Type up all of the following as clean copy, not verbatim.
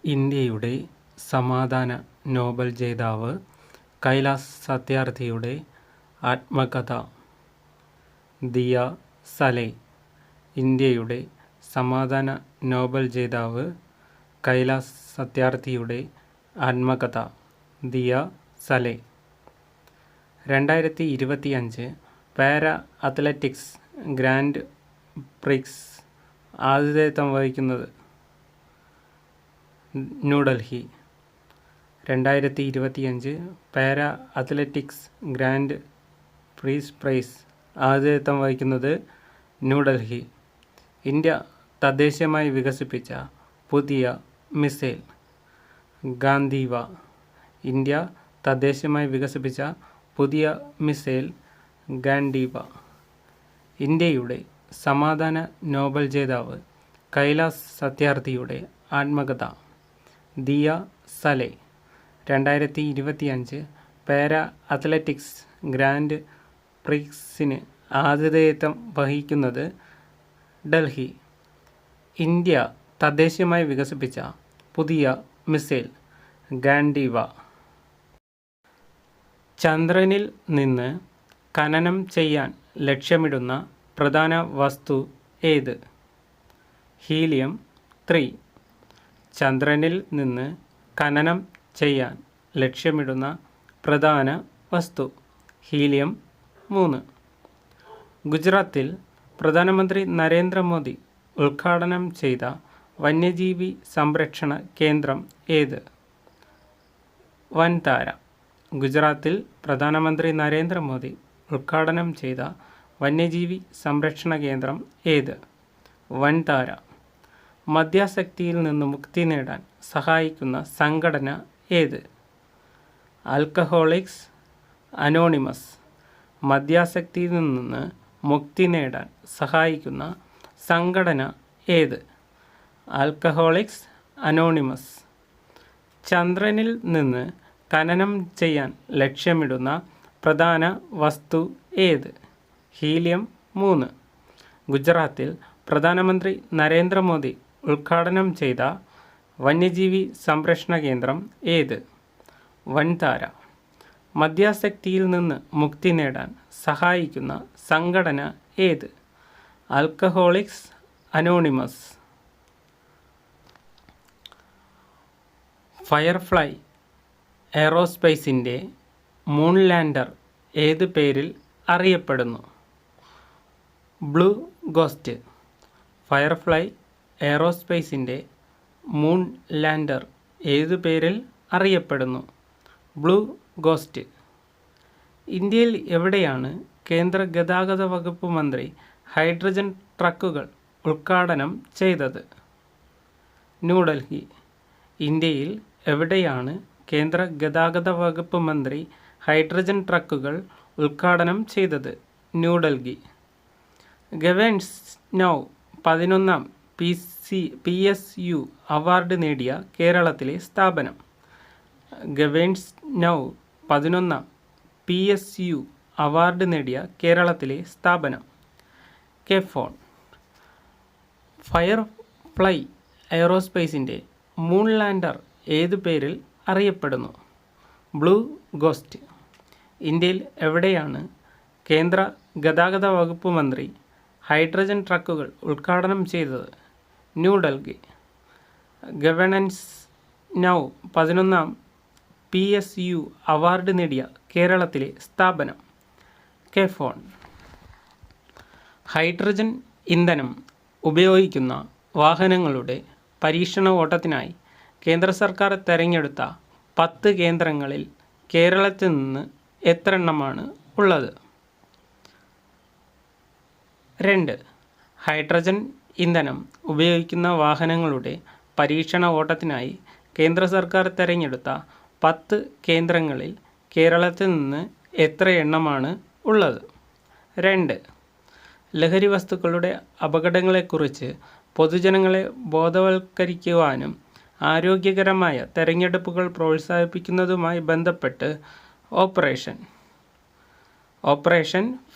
ഇന്ത്യയുടെ സമാധാന നോബൽ ജേതാവ് കൈലാസ് സത്യാർത്ഥിയുടെ ആത്മകഥ. ദിയ സലെ. ഇന്ത്യയുടെ സമാധാന നോബൽ ജേതാവ് കൈലാസ് സത്യാർത്ഥിയുടെ ആത്മകഥ. Diyasalai. 2025 para athletics grand prix ആതിഥേയത്വം വഹിക്കുന്നത് New Delhi. 2025 para athletics grand prix ആതിഥേയത്വം വഹിക്കുന്നത് ന്യൂഡൽഹി. ഇന്ത്യ തദ്ദേശീയമായി വികസിപ്പിച്ച പുതിയ മിസൈൽ ഗാന്ദീവ. ഇന്ത്യ തദ്ദേശീയമായി വികസിപ്പിച്ച പുതിയ മിസൈൽ ഗാൻഡീവ. ഇന്ത്യയുടെ സമാധാന നോബൽ ജേതാവ് കൈലാസ് സത്യാർത്ഥിയുടെ ആത്മകഥ. Diyasalai. 2025 para athletics grand പ്രിക്സിന് ആതിഥേയത്വം വഹിക്കുന്നത് ഡൽഹി. ഇന്ത്യ തദ്ദേശീയമായി വികസിപ്പിച്ച പുതിയ മിസൈൽ ഗാൻഡീവ. ചന്ദ്രനിൽ നിന്ന് ഖനനം ചെയ്യാൻ ലക്ഷ്യമിടുന്ന പ്രധാന വസ്തു ഏത്? ഹീലിയം 3. ചന്ദ്രനിൽ നിന്ന് ഖനനം ചെയ്യാൻ ലക്ഷ്യമിടുന്ന പ്രധാന വസ്തു ഹീലിയം 3. ഗുജറാത്തിൽ പ്രധാനമന്ത്രി നരേന്ദ്രമോദി ഉദ്ഘാടനം ചെയ്ത വന്യജീവി സംരക്ഷണ കേന്ദ്രം ഏത്? വൻതാര. ഗുജറാത്തിൽ പ്രധാനമന്ത്രി നരേന്ദ്രമോദി ഉദ്ഘാടനം ചെയ്ത വന്യജീവി സംരക്ഷണ കേന്ദ്രം ഏത്? വൻതാര. മദ്യാസക്തിയിൽ നിന്ന് മുക്തി നേടാൻ സഹായിക്കുന്ന സംഘടന ഏത്? Alcoholics anonymous. മദ്യാസക്തിയിൽ നിന്ന് മുക്തി നേടാൻ സഹായിക്കുന്ന സംഘടന ഏത്? Alcoholics anonymous. ചന്ദ്രനിൽ നിന്ന് ഖനനം ചെയ്യാൻ ലക്ഷ്യമിടുന്ന പ്രധാന വസ്തു ഏത്? ഹീലിയം 3. ഗുജറാത്തിൽ പ്രധാനമന്ത്രി നരേന്ദ്രമോദി ഉദ്ഘാടനം ചെയ്ത വന്യജീവി സംരക്ഷണ കേന്ദ്രം ഏത്? വൻതാര. മദ്യാസക്തിയിൽ നിന്ന് മുക്തി നേടാൻ സഹായിക്കുന്ന സംഘടന ഏത്? Alcoholics Anonymous. ഫയർഫ്ലൈ എയ്റോസ്പേസിൻ്റെ മൂൺ ലാൻഡർ ഏത് പേരിൽ അറിയപ്പെടുന്നു? Blue Ghost. ഫയർഫ്ലൈ എയ്റോസ്പേസിൻ്റെ മൂൺ ലാൻഡർ ഏത് പേരിൽ അറിയപ്പെടുന്നു? Blue Ghost. ഇന്ത്യയിൽ എവിടെയാണ് കേന്ദ്ര ഗതാഗത വകുപ്പ് മന്ത്രി ഹൈഡ്രജൻ ട്രക്കുകൾ ഉദ്ഘാടനം ചെയ്തത്? ന്യൂഡൽഹി. ഇന്ത്യയിൽ എവിടെയാണ് കേന്ദ്ര ഗതാഗത വകുപ്പ് മന്ത്രി ഹൈഡ്രജൻ ട്രക്കുകൾ ഉദ്ഘാടനം ചെയ്തത്? ന്യൂഡൽഹി. ഗവേൺസ് നൗ 11ാം PSU അവാർഡ് നേടിയ കേരളത്തിലെ സ്ഥാപനം. ഗവേൺസ് നൗ 11ാം PSU അവാർഡ് നേടിയ കേരളത്തിലെ സ്ഥാപനം കെഫോൺ. ഫയർഫ്ലൈ എയ്റോസ്പേസിൻ്റെ മൂൺ ലാൻഡർ ഏത് പേരിൽ അറിയപ്പെടുന്നു? Blue Ghost. ഇന്ത്യയിൽ എവിടെയാണ് കേന്ദ്ര ഗതാഗത വകുപ്പ് മന്ത്രി ഹൈഡ്രജൻ ട്രക്കുകൾ ഉദ്ഘാടനം ചെയ്തത്? New Delhi. Governance now 11ാം PSU award നേടിയ കേരളത്തിലെ സ്ഥാപനം കെഫോൺ. ഹൈഡ്രജൻ ഇന്ധനം ഉപയോഗിക്കുന്ന വാഹനങ്ങളുടെ പരീക്ഷണ ഓട്ടത്തിനായി കേന്ദ്ര സർക്കാർ തിരഞ്ഞെടുത്ത 10 കേന്ദ്രങ്ങളിൽ കേരളത്തിൽ നിന്ന് എത്ര എണ്ണമാണ് ഉള്ളത്? 2. ഹൈഡ്രജൻ ഇന്ധനം ഉപയോഗിക്കുന്ന വാഹനങ്ങളുടെ പരീക്ഷണ ഓട്ടത്തിനായി കേന്ദ്ര സർക്കാർ തിരഞ്ഞെടുത്ത 10 കേന്ദ്രങ്ങളിൽ കേരളത്തിൽ നിന്ന് എത്ര എണ്ണമാണ് ഉള്ളത്? 2. ലഹരി വസ്തുക്കളുടെ അപകടങ്ങളെക്കുറിച്ച് പൊതുജനങ്ങളെ ബോധവൽക്കരിക്കുവാനും ആരോഗ്യകരമായ തെരഞ്ഞെടുപ്പുകൾ പ്രോത്സാഹിപ്പിക്കുന്നതുമായി ബന്ധപ്പെട്ട് ഓപ്പറേഷൻ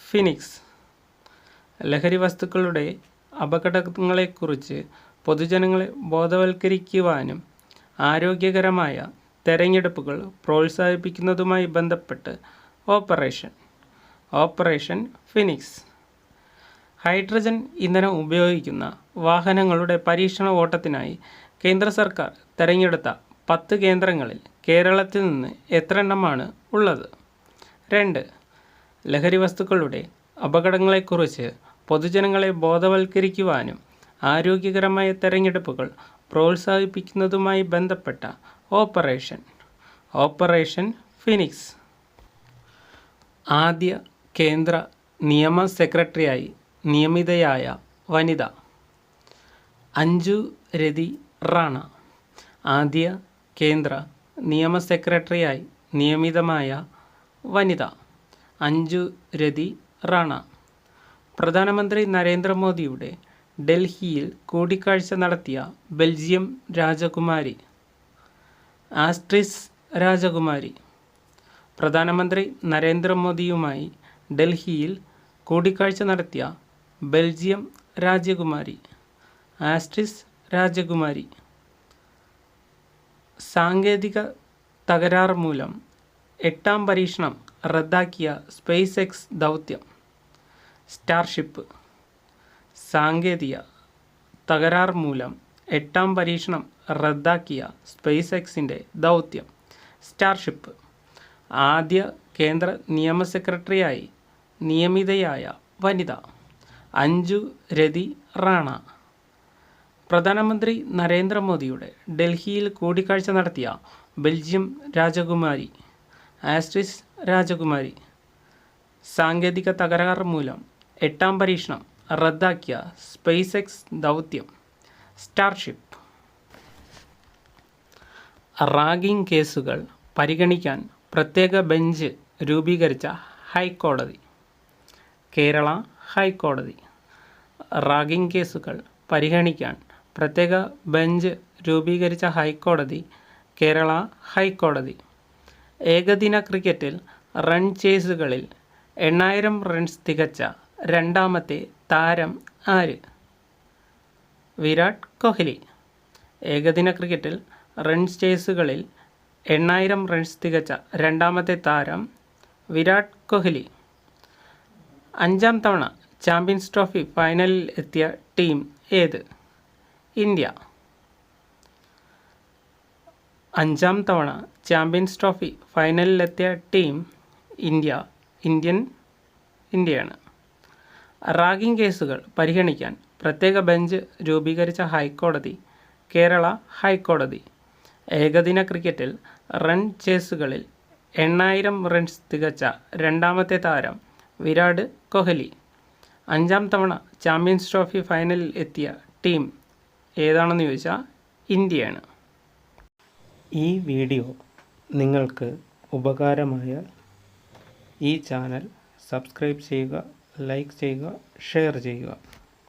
ഫിനിക്സ്. ലഹരി വസ്തുക്കളുടെ അപകടങ്ങളെക്കുറിച്ച് പൊതുജനങ്ങളെ ബോധവൽക്കരിക്കുവാനും ആരോഗ്യകരമായ തെരഞ്ഞെടുപ്പുകൾ പ്രോത്സാഹിപ്പിക്കുന്നതുമായി ബന്ധപ്പെട്ട് ഓപ്പറേഷൻ ഫിനിക്സ്. ഹൈഡ്രജൻ ഇന്ധനം ഉപയോഗിക്കുന്ന വാഹനങ്ങളുടെ പരീക്ഷണ ഓട്ടത്തിനായി കേന്ദ്ര സർക്കാർ തിരഞ്ഞെടുത്ത 10 കേന്ദ്രങ്ങളിൽ കേരളത്തിൽ നിന്ന് എത്ര എണ്ണമാണ് ഉള്ളത്? 2. ലഹരി വസ്തുക്കളുടെ അപകടങ്ങളെക്കുറിച്ച് പൊതുജനങ്ങളെ ബോധവൽക്കരിക്കുവാനും ആരോഗ്യകരമായ തെരഞ്ഞെടുപ്പുകൾ പ്രോത്സാഹിപ്പിക്കുന്നതുമായി ബന്ധപ്പെട്ട ഓപ്പറേഷൻ ഫിനിക്സ്. ആദ്യ കേന്ദ്ര നിയമ സെക്രട്ടറിയായി നിയമിതയായ വനിത അഞ്ജു രതി റാണ. ആദ്യ കേന്ദ്ര നിയമ സെക്രട്ടറിയായി നിയമിതമായ വനിത അഞ്ജു രതി റാണ. പ്രധാനമന്ത്രി നരേന്ദ്രമോദിയുടെ ഡൽഹിയിൽ കൂടിക്കാഴ്ച നടത്തിയ ബെൽജിയം രാജകുമാരി ആസ്ട്രിസ് രാജകുമാരി. പ്രധാനമന്ത്രി നരേന്ദ്രമോദിയുമായി ഡൽഹിയിൽ കൂടിക്കാഴ്ച നടത്തിയ ബെൽജിയം രാജകുമാരി ആസ്ട്രിസ് രാജകുമാരി. സാങ്കേതിക തകരാർ മൂലം 8ാം പരീക്ഷണം റദ്ദാക്കിയ സ്പേസ് എക്സ് ദൗത്യം സ്റ്റാർഷിപ്പ്. സാങ്കേതിക തകരാർ മൂലം 8ാം പരീക്ഷണം റദ്ദാക്കിയ സ്പേസ് എക്സിൻ്റെ ദൗത്യം സ്റ്റാർഷിപ്പ്. ആദ്യ കേന്ദ്ര നിയമ സെക്രട്ടറിയായി നിയമിതയായ വനിത അഞ്ജു രതി റാണ. പ്രധാനമന്ത്രി നരേന്ദ്രമോദിയുടെ ഡൽഹിയിൽ കൂടിക്കാഴ്ച നടത്തിയ ബെൽജിയം രാജകുമാരി ആസ്ട്രിസ് രാജകുമാരി. സാങ്കേതിക തകരാർ മൂലം 8ാം പരീക്ഷണം റദ്ദാക്കിയ സ്പേസ് എക്സ് ദൗത്യം സ്റ്റാർഷിപ്പ്. റാഗിംഗ് കേസുകൾ പരിഗണിക്കാൻ പ്രത്യേക ബെഞ്ച് രൂപീകരിച്ച ഹൈക്കോടതി. കേരള ഹൈക്കോടതി. റാഗിംഗ് കേസുകൾ പരിഗണിക്കാൻ പ്രത്യേക ബെഞ്ച് രൂപീകരിച്ച ഹൈക്കോടതി കേരള ഹൈക്കോടതി. ഏകദിന ക്രിക്കറ്റിൽ റൺ ചേസുകളിൽ 8000 റൺസ് തികച്ച രണ്ടാമത്തെ താരം ആര്? വിരാട് കോഹ്ലി. ഏകദിന ക്രിക്കറ്റിൽ റൺസ് ചേസുകളിൽ 8000 റൺസ് തികച്ച രണ്ടാമത്തെ താരം വിരാട് കോഹ്ലി. 5ാം തവണ ചാമ്പ്യൻസ് ട്രോഫി ഫൈനലിൽ എത്തിയ ടീം ഏത്? ഇന്ത്യ. 5ാം തവണ ചാമ്പ്യൻസ് ട്രോഫി ഫൈനലിലെത്തിയ ടീം ഇന്ത്യയാണ്. റാഗിംഗ് കേസുകൾ പരിഗണിക്കാൻ പ്രത്യേക ബെഞ്ച് രൂപീകരിച്ച ഹൈക്കോടതി കേരള ഹൈക്കോടതി. ഏകദിന ക്രിക്കറ്റിൽ റൺ ചേസുകളിൽ 8000 റൺസ് തികച്ച രണ്ടാമത്തെ താരം വിരാട് കോഹ്ലി. 5ാം തവണ ചാമ്പ്യൻസ് ട്രോഫി ഫൈനലിൽ എത്തിയ ടീം ഏതാണെന്ന് ചോദിച്ചാൽ ഇന്ത്യയാണ്. ഈ വീഡിയോ നിങ്ങൾക്ക് ഉപകാരമായാൽ ഈ ചാനൽ സബ്സ്ക്രൈബ് ചെയ്യുക, ലൈക്ക് ചെയ്യുക, ഷെയർ ചെയ്യുക.